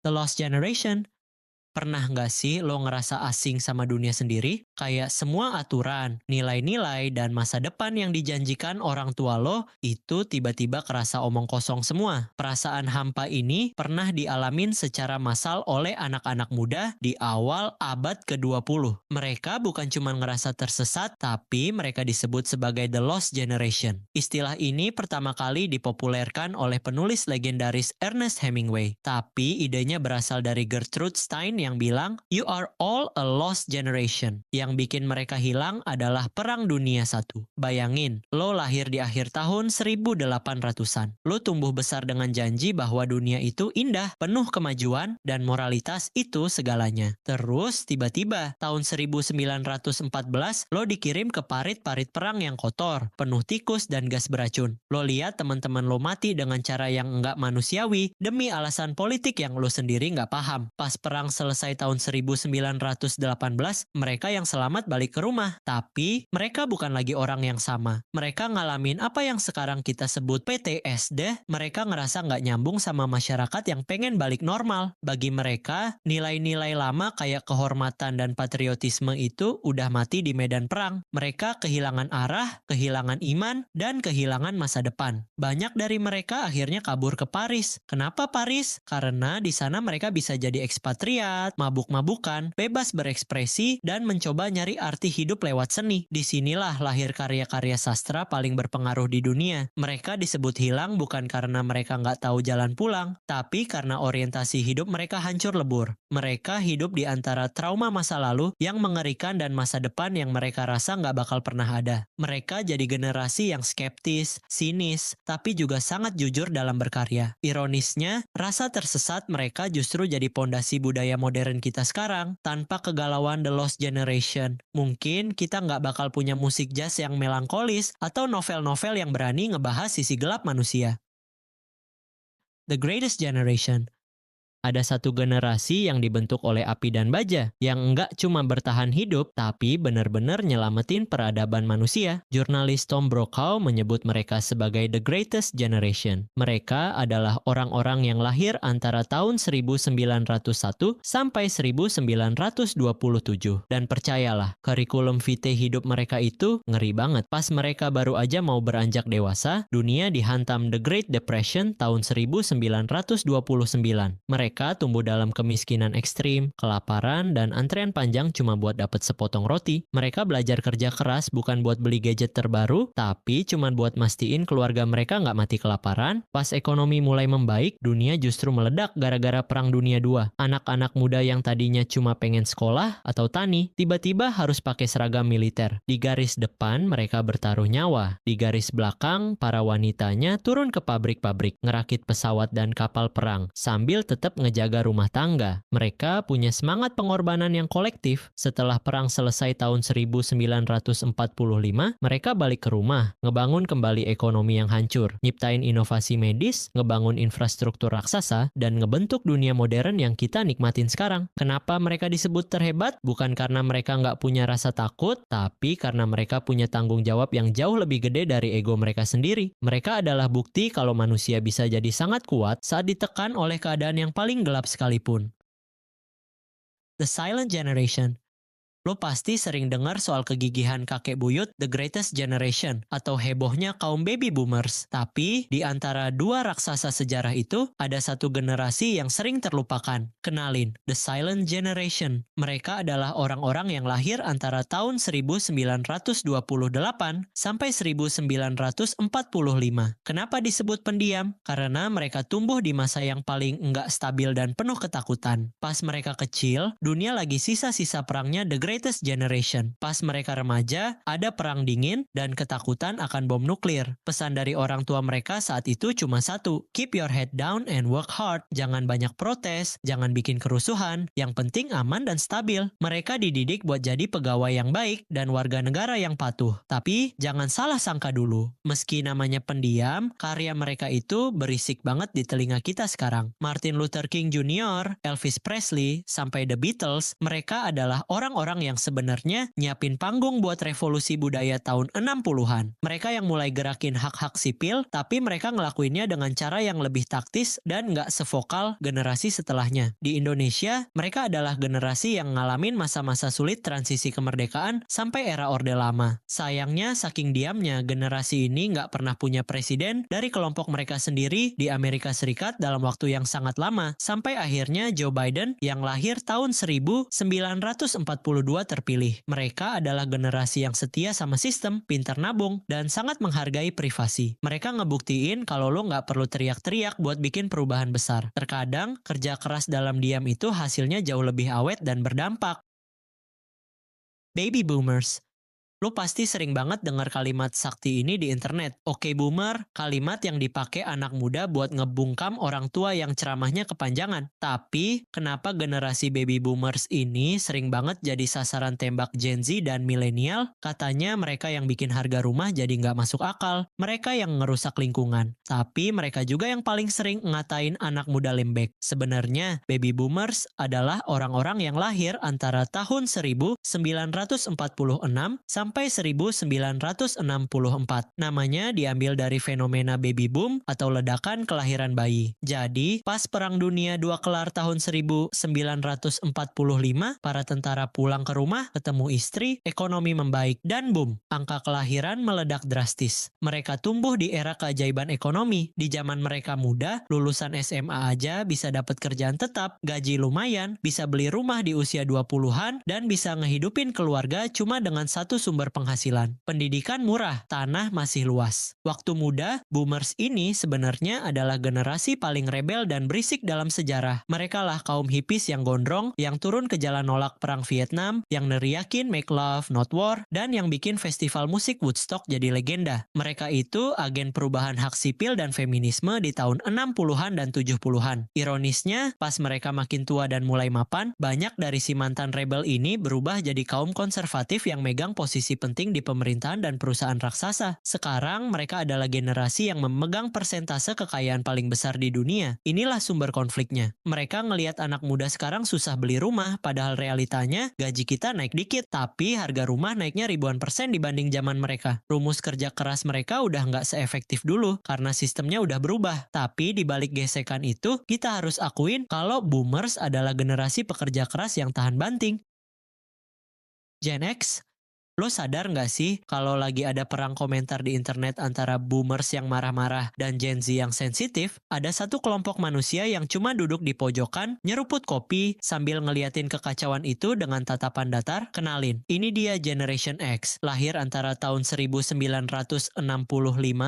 The Lost Generation. Pernah nggak sih lo ngerasa asing sama dunia sendiri? Kayak semua aturan, nilai-nilai, dan masa depan yang dijanjikan orang tua lo itu tiba-tiba kerasa omong kosong semua. Perasaan hampa ini pernah dialamin secara massal oleh anak-anak muda di awal abad ke-20. Mereka bukan cuma ngerasa tersesat, tapi mereka disebut sebagai The Lost Generation. Istilah ini pertama kali dipopulerkan oleh penulis legendaris Ernest Hemingway. Tapi idenya berasal dari Gertrude Stein yang bilang, "You are all a lost generation." Yang bikin mereka hilang adalah Perang Dunia I. Bayangin, lo lahir di akhir tahun 1800-an. Lo tumbuh besar dengan janji bahwa dunia itu indah, penuh kemajuan, dan moralitas itu segalanya. Terus, tiba-tiba, tahun 1914, lo dikirim ke parit-parit perang yang kotor, penuh tikus dan gas beracun. Lo lihat teman-teman lo mati dengan cara yang nggak manusiawi demi alasan politik yang lo sendiri nggak paham. Pas perang selesai tahun 1918, mereka yang selamat balik ke rumah. Tapi, mereka bukan lagi orang yang sama. Mereka ngalamin apa yang sekarang kita sebut PTSD. Mereka ngerasa nggak nyambung sama masyarakat yang pengen balik normal. Bagi mereka, nilai-nilai lama kayak kehormatan dan patriotisme itu udah mati di medan perang. Mereka kehilangan arah, kehilangan iman, dan kehilangan masa depan. Banyak dari mereka akhirnya kabur ke Paris. Kenapa Paris? Karena di sana mereka bisa jadi ekspatriat, mabuk-mabukan, bebas berekspresi, dan mencoba nyari arti hidup lewat seni. Disinilah lahir karya-karya sastra paling berpengaruh di dunia. Mereka disebut hilang bukan karena mereka nggak tahu jalan pulang, tapi karena orientasi hidup mereka hancur lebur. Mereka hidup di antara trauma masa lalu yang mengerikan dan masa depan yang mereka rasa nggak bakal pernah ada. Mereka jadi generasi yang skeptis, sinis, tapi juga sangat jujur dalam berkarya. Ironisnya, rasa tersesat mereka justru jadi pondasi budaya modern kita sekarang. Tanpa kegalauan The Lost Generation, mungkin kita nggak bakal punya musik jazz yang melankolis atau novel-novel yang berani ngebahas sisi gelap manusia. The Greatest Generation. Ada satu generasi yang dibentuk oleh api dan baja, yang nggak cuma bertahan hidup, tapi benar-benar nyelamatin peradaban manusia. Jurnalis Tom Brokaw menyebut mereka sebagai The Greatest Generation. Mereka adalah orang-orang yang lahir antara tahun 1901 sampai 1927. Dan percayalah, kurikulum vitae hidup mereka itu ngeri banget. Pas mereka baru aja mau beranjak dewasa, dunia dihantam The Great Depression tahun 1929. Mereka tumbuh dalam kemiskinan ekstrim, kelaparan, dan antrean panjang cuma buat dapat sepotong roti. Mereka belajar kerja keras bukan buat beli gadget terbaru, tapi cuma buat mastiin keluarga mereka nggak mati kelaparan. Pas ekonomi mulai membaik, dunia justru meledak gara-gara Perang Dunia II. Anak-anak muda yang tadinya cuma pengen sekolah atau tani, tiba-tiba harus pakai seragam militer. Di garis depan, mereka bertaruh nyawa. Di garis belakang, para wanitanya turun ke pabrik-pabrik, ngerakit pesawat dan kapal perang, sambil tetap ngejaga rumah tangga. Mereka punya semangat pengorbanan yang kolektif. Setelah perang selesai tahun 1945, mereka balik ke rumah, ngebangun kembali ekonomi yang hancur, nyiptain inovasi medis, ngebangun infrastruktur raksasa, dan ngebentuk dunia modern yang kita nikmatin sekarang. Kenapa mereka disebut terhebat? Bukan karena mereka nggak punya rasa takut, tapi karena mereka punya tanggung jawab yang jauh lebih gede dari ego mereka sendiri. Mereka adalah bukti kalau manusia bisa jadi sangat kuat saat ditekan oleh keadaan yang paling gelap sekalipun. The Silent Generation. Lo pasti sering dengar soal kegigihan kakek buyut The Greatest Generation atau hebohnya kaum baby boomers. Tapi di antara dua raksasa sejarah itu ada satu generasi yang sering terlupakan. Kenalin, The Silent Generation. Mereka adalah orang-orang yang lahir antara tahun 1928 sampai 1945. Kenapa disebut pendiam? Karena mereka tumbuh di masa yang paling enggak stabil dan penuh ketakutan. Pas mereka kecil, dunia lagi sisa-sisa perangnya The Greatest Generation. Pas mereka remaja, ada perang dingin dan ketakutan akan bom nuklir. Pesan dari orang tua mereka saat itu cuma satu, keep your head down and work hard. Jangan banyak protes, jangan bikin kerusuhan, yang penting aman dan stabil. Mereka dididik buat jadi pegawai yang baik dan warga negara yang patuh. Tapi jangan salah sangka dulu, meski namanya pendiam, karya mereka itu berisik banget di telinga kita sekarang. Martin Luther King Jr., Elvis Presley, sampai The Beatles, mereka adalah orang-orang orang yang sebenarnya nyiapin panggung buat revolusi budaya tahun 60-an. Mereka yang mulai gerakin hak-hak sipil, tapi mereka ngelakuinnya dengan cara yang lebih taktis dan nggak sevokal generasi setelahnya. Di Indonesia, mereka adalah generasi yang ngalamin masa-masa sulit transisi kemerdekaan sampai era Orde Lama. Sayangnya, saking diamnya, generasi ini nggak pernah punya presiden dari kelompok mereka sendiri di Amerika Serikat dalam waktu yang sangat lama, sampai akhirnya Joe Biden yang lahir tahun 1942 terpilih. Mereka adalah generasi yang setia sama sistem, pintar nabung, dan sangat menghargai privasi. Mereka ngebuktiin kalau lo nggak perlu teriak-teriak buat bikin perubahan besar. Terkadang, kerja keras dalam diam itu hasilnya jauh lebih awet dan berdampak. Baby boomers. Lo pasti sering banget dengar kalimat sakti ini di internet. Oke boomer, kalimat yang dipakai anak muda buat ngebungkam orang tua yang ceramahnya kepanjangan. Tapi, kenapa generasi baby boomers ini sering banget jadi sasaran tembak Gen Z dan milenial? Katanya mereka yang bikin harga rumah jadi nggak masuk akal. Mereka yang ngerusak lingkungan. Tapi mereka juga yang paling sering ngatain anak muda lembek. Sebenarnya, baby boomers adalah orang-orang yang lahir antara tahun 1946 sampai 1964. Namanya diambil dari fenomena baby boom atau ledakan kelahiran bayi. Jadi, pas Perang Dunia II kelar tahun 1945, para tentara pulang ke rumah, ketemu istri, ekonomi membaik, dan boom, angka kelahiran meledak drastis. Mereka tumbuh di era keajaiban ekonomi. Di zaman mereka muda, lulusan SMA aja bisa dapat kerjaan tetap, gaji lumayan, bisa beli rumah di usia 20-an, dan bisa ngehidupin keluarga cuma dengan satu sumber penghasilan. Pendidikan murah, tanah masih luas. Waktu muda, boomers ini sebenarnya adalah generasi paling rebel dan berisik dalam sejarah. Mereka lah kaum hippies yang gondrong, yang turun ke jalan nolak perang Vietnam, yang neriakin make love, not war, dan yang bikin festival musik Woodstock jadi legenda. Mereka itu agen perubahan hak sipil dan feminisme di tahun 60-an dan 70-an. Ironisnya, pas mereka makin tua dan mulai mapan, banyak dari si mantan rebel ini berubah jadi kaum konservatif yang megang posisi penting di pemerintahan dan perusahaan raksasa. Sekarang mereka adalah generasi yang memegang persentase kekayaan paling besar di dunia. Inilah sumber konfliknya. Mereka ngelihat anak muda sekarang susah beli rumah, padahal realitanya gaji kita naik dikit, tapi harga rumah naiknya ribuan persen dibanding zaman mereka. Rumus kerja keras mereka udah nggak seefektif dulu karena sistemnya udah berubah. Tapi di balik gesekan itu, kita harus akuin kalau boomers adalah generasi pekerja keras yang tahan banting. Gen X. Lo sadar nggak sih kalau lagi ada perang komentar di internet antara boomers yang marah-marah dan Gen Z yang sensitif, ada satu kelompok manusia yang cuma duduk di pojokan, nyeruput kopi, sambil ngeliatin kekacauan itu dengan tatapan datar? Kenalin, ini dia Generation X, lahir antara tahun 1965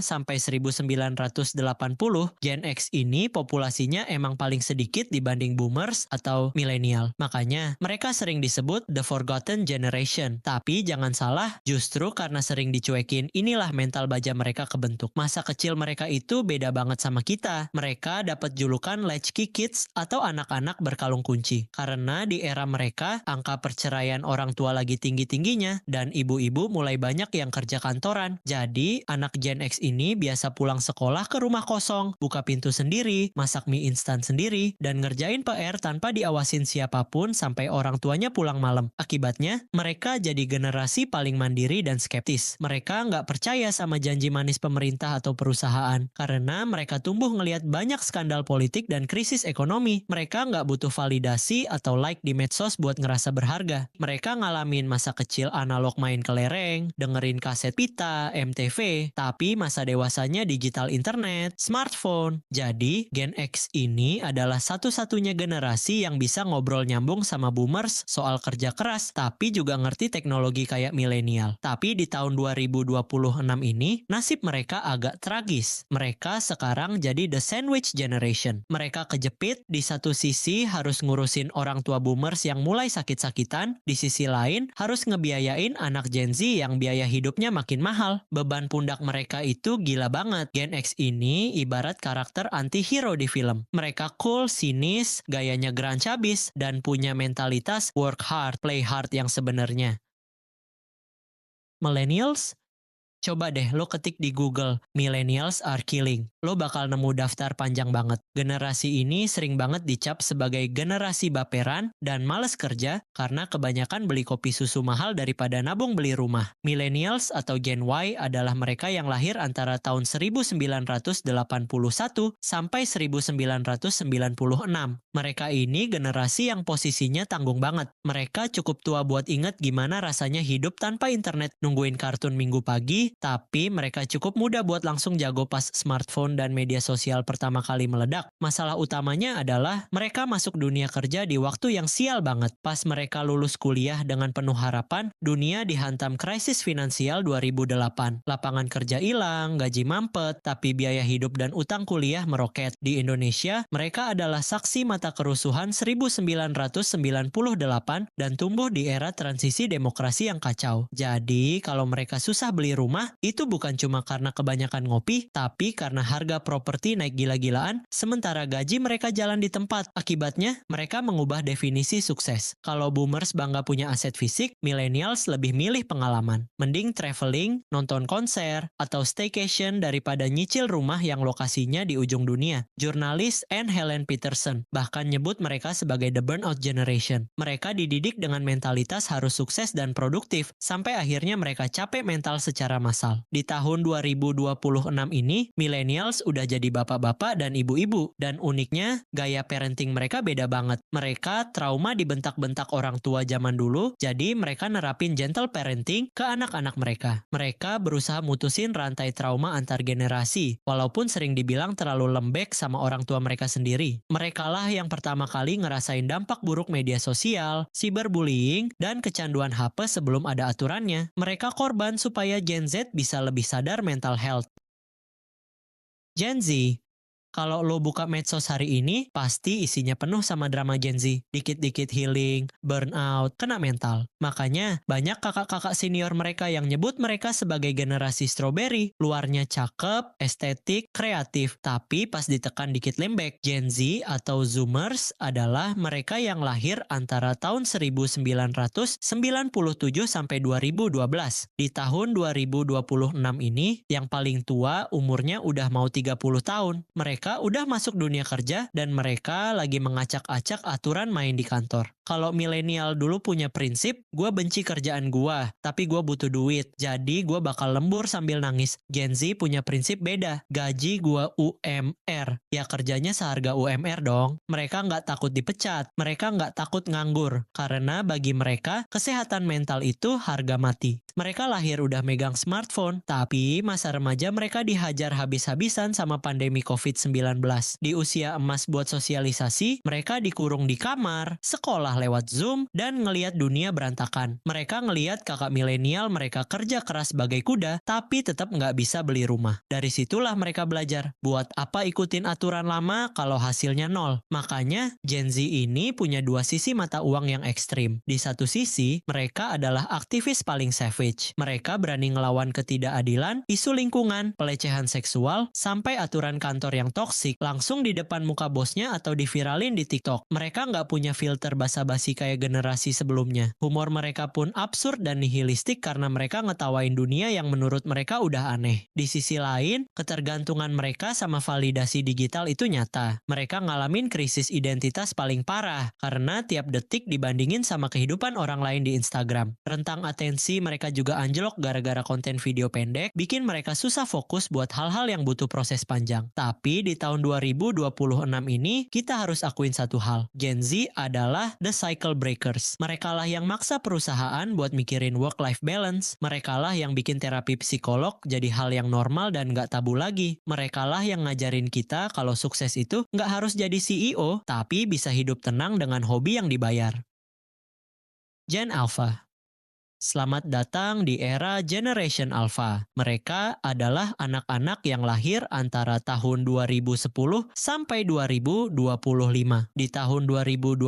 sampai 1980. Gen X ini populasinya emang paling sedikit dibanding boomers atau milenial. Makanya, mereka sering disebut the forgotten generation. Tapi jangan salah, justru karena sering dicuekin, inilah mental baja mereka kebentuk. Masa kecil mereka itu beda banget sama kita. Mereka dapat julukan latchkey kids atau anak-anak berkalung kunci. Karena di era mereka, angka perceraian orang tua lagi tinggi-tingginya dan ibu-ibu mulai banyak yang kerja kantoran. Jadi, anak Gen X ini biasa pulang sekolah ke rumah kosong, buka pintu sendiri, masak mie instan sendiri, dan ngerjain PR tanpa diawasin siapapun sampai orang tuanya pulang malam. Akibatnya, mereka jadi generasi paling mandiri dan skeptis. Mereka nggak percaya sama janji manis pemerintah atau perusahaan karena mereka tumbuh ngelihat banyak skandal politik dan krisis ekonomi. Mereka nggak butuh validasi atau like di medsos buat ngerasa berharga. Mereka ngalamin masa kecil analog main kelereng, dengerin kaset pita, MTV, tapi masa dewasanya digital internet, smartphone. Jadi, Gen X ini adalah satu-satunya generasi yang bisa ngobrol nyambung sama boomers soal kerja keras, tapi juga ngerti teknologi kayak milenial. Tapi di tahun 2026 ini, nasib mereka agak tragis. Mereka sekarang jadi the sandwich generation. Mereka kejepit, di satu sisi harus ngurusin orang tua boomers yang mulai sakit-sakitan, di sisi lain harus ngebiayain anak Gen Z yang biaya hidupnya makin mahal. Beban pundak mereka itu gila banget. Gen X ini ibarat karakter anti-hero di film. Mereka cool, sinis, gayanya grunge abis, dan punya mentalitas work hard, play hard yang sebenarnya. Millennials? Coba deh lo ketik di Google, millennials are killing. Lo bakal nemu daftar panjang banget. Generasi ini sering banget dicap sebagai generasi baperan dan males kerja karena kebanyakan beli kopi susu mahal daripada nabung beli rumah. Millennials atau Gen Y adalah mereka yang lahir antara tahun 1981 sampai 1996. Mereka ini generasi yang posisinya tanggung banget. Mereka cukup tua buat inget gimana rasanya hidup tanpa internet, nungguin kartun minggu pagi, tapi mereka cukup muda buat langsung jago pas smartphone dan media sosial pertama kali meledak. Masalah utamanya adalah mereka masuk dunia kerja di waktu yang sial banget. Pas mereka lulus kuliah dengan penuh harapan, dunia dihantam krisis finansial 2008. Lapangan kerja hilang, gaji mampet, tapi biaya hidup dan utang kuliah meroket. Di Indonesia, mereka adalah saksi mata kerusuhan 1998 dan tumbuh di era transisi demokrasi yang kacau. Jadi, kalau mereka susah beli rumah, itu bukan cuma karena kebanyakan ngopi, tapi karena harga properti naik gila-gilaan, sementara gaji mereka jalan di tempat. Akibatnya, mereka mengubah definisi sukses. Kalau boomers bangga punya aset fisik, millennials lebih milih pengalaman. Mending traveling, nonton konser, atau staycation daripada nyicil rumah yang lokasinya di ujung dunia. Jurnalis Anne Helen Peterson bahkan nyebut mereka sebagai the burnout generation. Mereka dididik dengan mentalitas harus sukses dan produktif, sampai akhirnya mereka capek mental secara massal. Di tahun 2026 ini, millennials udah jadi bapak-bapak dan ibu-ibu. Dan uniknya, gaya parenting mereka beda banget. Mereka trauma dibentak-bentak orang tua zaman dulu, jadi mereka nerapin gentle parenting ke anak-anak mereka. Mereka berusaha mutusin rantai trauma antar generasi, walaupun sering dibilang terlalu lembek sama orang tua mereka sendiri. Merekalah yang pertama kali ngerasain dampak buruk media sosial, cyberbullying, dan kecanduan HP sebelum ada aturannya. Mereka korban supaya Gen Z bisa lebih sadar mental health. Gen Z. Kalau lo buka medsos hari ini, pasti isinya penuh sama drama Gen Z. Dikit-dikit healing, burnout, kena mental. Makanya, banyak kakak-kakak senior mereka yang nyebut mereka sebagai generasi strawberry. Luarnya cakep, estetik, kreatif. Tapi pas ditekan dikit lembek. Gen Z atau Zoomers adalah mereka yang lahir antara tahun 1997 sampai 2012. Di tahun 2026 ini, yang paling tua umurnya udah mau 30 tahun. Mereka udah masuk dunia kerja dan mereka lagi mengacak-acak aturan main di kantor. Kalau milenial dulu punya prinsip, gue benci kerjaan gue, tapi gue butuh duit, jadi gue bakal lembur sambil nangis. Gen Z punya prinsip beda, gaji gue UMR, ya kerjanya seharga UMR dong. Mereka nggak takut dipecat, mereka nggak takut nganggur, karena bagi mereka, kesehatan mental itu harga mati. Mereka lahir udah megang smartphone, tapi masa remaja mereka dihajar habis-habisan sama pandemi COVID-19. Di usia emas buat sosialisasi, mereka dikurung di kamar, sekolah lewat Zoom, dan ngeliat dunia berantakan. Mereka ngeliat kakak milenial mereka kerja keras sebagai kuda, tapi tetap nggak bisa beli rumah. Dari situlah mereka belajar, buat apa ikutin aturan lama kalau hasilnya nol. Makanya, Gen Z ini punya dua sisi mata uang yang ekstrim. Di satu sisi, mereka adalah aktivis paling savage. Mereka berani ngelawan ketidakadilan, isu lingkungan, pelecehan seksual, sampai aturan kantor yang toksik langsung di depan muka bosnya atau diviralin di TikTok. Mereka nggak punya filter basa-basi kayak generasi sebelumnya. Humor mereka pun absurd dan nihilistik karena mereka ngetawain dunia yang menurut mereka udah aneh. Di sisi lain, ketergantungan mereka sama validasi digital itu nyata. Mereka ngalamin krisis identitas paling parah karena tiap detik dibandingin sama kehidupan orang lain di Instagram. Rentang atensi mereka juga anjlok gara-gara konten video pendek, bikin mereka susah fokus buat hal-hal yang butuh proses panjang. Tapi di tahun 2026 ini, kita harus akuin satu hal. Gen Z adalah the cycle breakers. Merekalah yang maksa perusahaan buat mikirin work-life balance. Merekalah yang bikin terapi psikolog jadi hal yang normal dan nggak tabu lagi. Merekalah yang ngajarin kita kalau sukses itu nggak harus jadi CEO, tapi bisa hidup tenang dengan hobi yang dibayar. Gen Alpha. Selamat datang di era Generation Alpha. Mereka adalah anak-anak yang lahir antara tahun 2010 sampai 2025. Di tahun 2026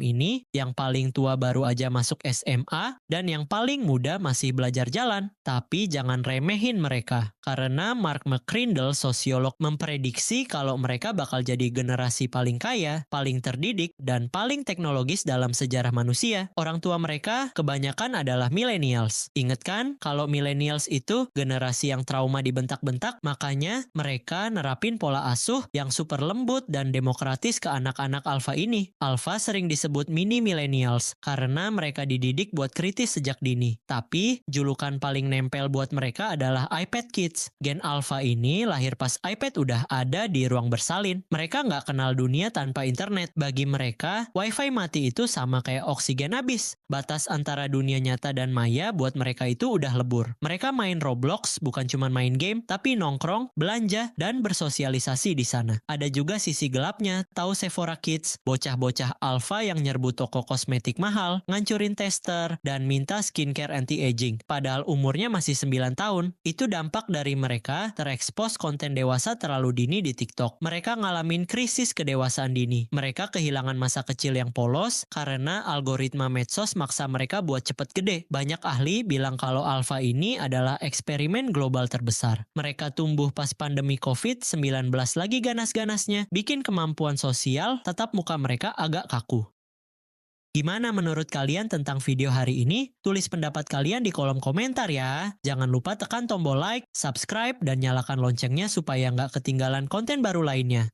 ini, yang paling tua baru aja masuk SMA dan yang paling muda masih belajar jalan. Tapi jangan remehin mereka, karena Mark McCrindle, sosiolog, memprediksi kalau mereka bakal jadi generasi paling kaya, paling terdidik, dan paling teknologis dalam sejarah manusia. Orang tua mereka kebanyakan adalah adalah millennials. Ingat kan kalau millennials itu generasi yang trauma dibentak-bentak, makanya mereka nerapin pola asuh yang super lembut dan demokratis ke anak-anak alpha ini. Alpha sering disebut mini millennials karena mereka dididik buat kritis sejak dini. Tapi julukan paling nempel buat mereka adalah iPad Kids. Gen alpha ini lahir pas iPad udah ada di ruang bersalin. Mereka nggak kenal dunia tanpa internet. Bagi mereka, wifi mati itu sama kayak oksigen habis. Batas antara dunia nyata dan maya buat mereka itu udah lebur. Mereka main Roblox bukan cuma main game, tapi nongkrong, belanja, dan bersosialisasi di sana. Ada juga sisi gelapnya, tahu Sephora Kids, bocah-bocah alpha yang nyerbu toko kosmetik mahal, ngancurin tester, dan minta skincare anti-aging. Padahal umurnya masih 9 tahun. Itu dampak dari mereka terekspos konten dewasa terlalu dini di TikTok. Mereka ngalamin krisis kedewasaan dini. Mereka kehilangan masa kecil yang polos karena algoritma medsos maksa mereka buat cepet gede. Banyak ahli bilang kalau alpha ini adalah eksperimen global terbesar. Mereka tumbuh pas pandemi COVID-19 lagi ganas-ganasnya, bikin kemampuan sosial tetap muka mereka agak kaku. Gimana menurut kalian tentang video hari ini? Tulis pendapat kalian di kolom komentar ya. Jangan lupa tekan tombol like, subscribe, dan nyalakan loncengnya supaya nggak ketinggalan konten baru lainnya.